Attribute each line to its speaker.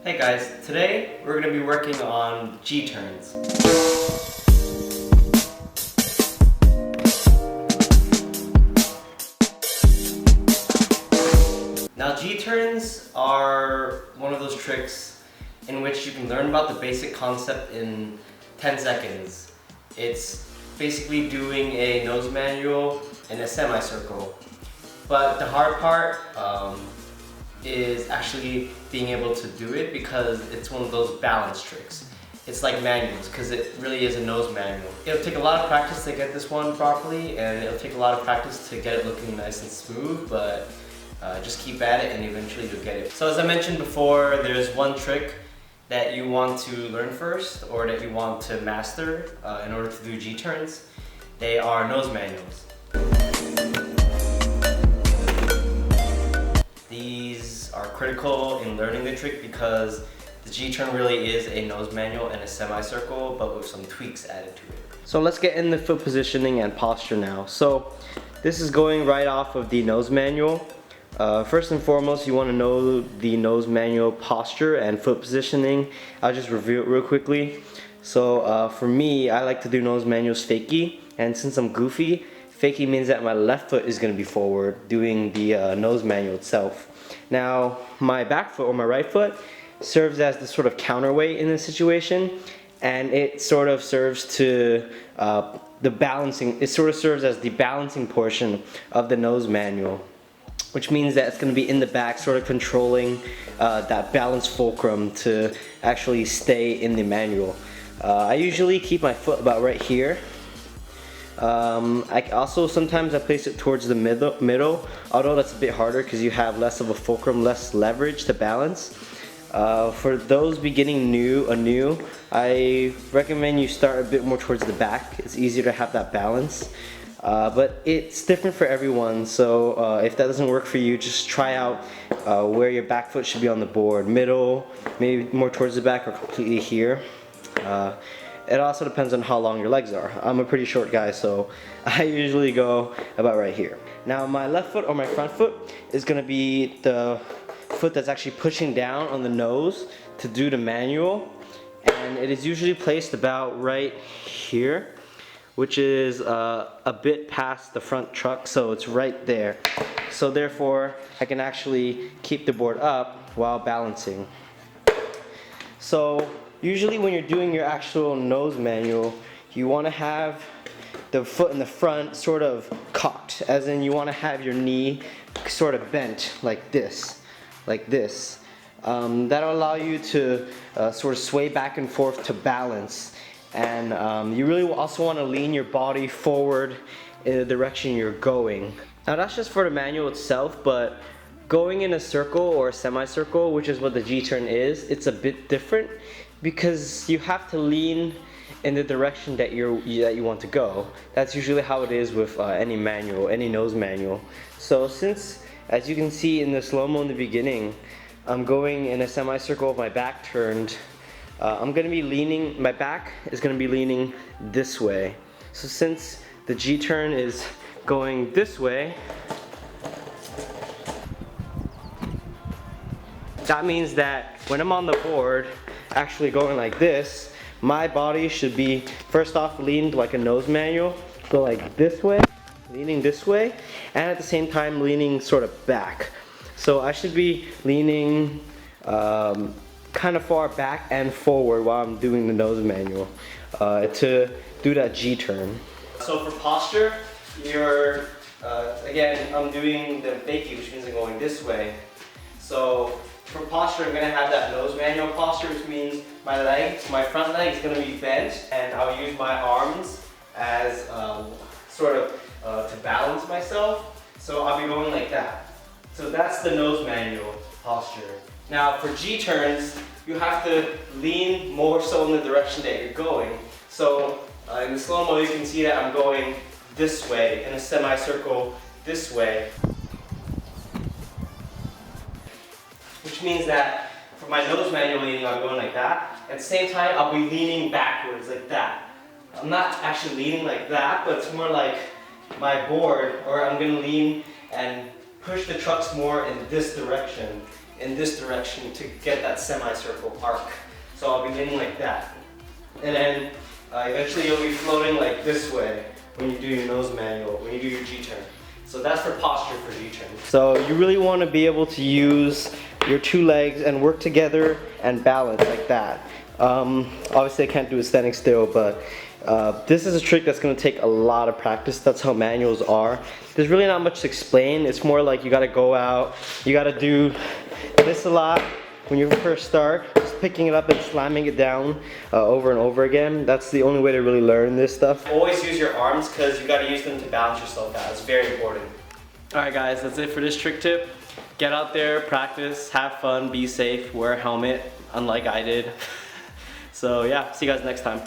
Speaker 1: Hey guys, today we're going to be working on G-turns. Now G-turns are one of those tricks in which you can learn about the basic concept in 10 seconds. It's basically doing a nose manual in a semicircle. But the hard part is actually being able to do it because it's one of those balance tricks. It's like manuals because it really is a nose manual. It'll take a lot of practice to get this one properly, and it'll take a lot of practice to get it looking nice and smooth, but just keep at it and eventually you'll get it. So as I mentioned before, there's one trick that you want to learn first or that you want to master in order to do G-turns. They are nose manuals. These are critical in learning the trick because the G-turn really is a nose manual and a semicircle, but with some tweaks added to it. So let's get in the foot positioning and posture now. So this is going right off of the nose manual. First and foremost, you want to know the nose manual posture and foot positioning. I'll just review it real quickly. So for me, I like to do nose manuals fakie, and since I'm goofy, fakie means that my left foot is going to be forward doing the nose manual itself. Now my back foot or my right foot serves as the sort of counterweight in this situation, and it sort of serves to it sort of serves as the balancing portion of the nose manual, which means that it's going to be in the back sort of controlling that balance fulcrum to actually stay in the manual. I usually keep my foot about right here. Sometimes I place it towards the middle, although that's a bit harder because you have less of a fulcrum, less leverage to balance. For those beginning anew, I recommend you start a bit more towards the back. It's easier to have that balance. But it's different for everyone, so if that doesn't work for you, just try out where your back foot should be on the board. Middle, maybe more towards the back, or completely here. It also depends on how long your legs are. I'm a pretty short guy, so I usually go about right here. Now my left foot or my front foot is going to be the foot that's actually pushing down on the nose to do the manual, and it is usually placed about right here, which is a bit past the front truck, so it's right there. So therefore, I can actually keep the board up while balancing. So usually when you're doing your actual nose manual, you want to have the foot in the front sort of cocked, as in you want to have your knee sort of bent like this. That'll allow you to sort of sway back and forth to balance. And you really also want to lean your body forward in the direction you're going. Now that's just for the manual itself, but going in a circle or a semicircle, which is what the G-turn is, it's a bit different because you have to lean in the direction that you want to go. That's usually how it is with any manual, any nose manual. So since, as you can see in the slow-mo in the beginning, I'm going in a semicircle with my back turned, I'm going to be leaning, my back is going to be leaning this way. So since the G-turn is going this way, that means that when I'm on the board, actually going like this, my body should be first off leaned like a nose manual, go like this way, leaning this way, and at the same time leaning sort of back. So I should be leaning kind of far back and forward while I'm doing the nose manual to do that G-turn. So for posture, again, I'm doing the fakie, which means I'm going this way. So for posture, I'm going to have that nose manual posture, which means my front leg is going to be bent, and I'll use my arms as sort of to balance myself. So I'll be going like that. So that's the nose manual posture. Now for G-turns, you have to lean more so in the direction that you're going. So in the slow-mo, you can see that I'm going this way, in a semicircle this way. Which means that for my nose manual leaning, I'm going like that. At the same time, I'll be leaning backwards like that. I'm not actually leaning like that, but it's more like my board, or I'm going to lean and push the trucks more in this direction in this direction to get that semicircle arc. So I'll be leaning like that. And then eventually you'll be floating like this way when you do your nose manual, when you do your G-turn. So that's for posture for G-turn. So you really want to be able to use your two legs and work together and balance like that. Obviously I can't do it standing still, but this is a trick that's going to take a lot of practice. That's how manuals are. There's really not much to explain. It's more like you got to go out, you got to do this a lot when you first start, just picking it up and slamming it down over and over again. That's the only way to really learn this stuff. Always use your arms because you got to use them to balance yourself out. It's very important. Alright guys, that's it for this trick tip. Get out there, practice, have fun, be safe, wear a helmet, unlike I did. So yeah, see you guys next time.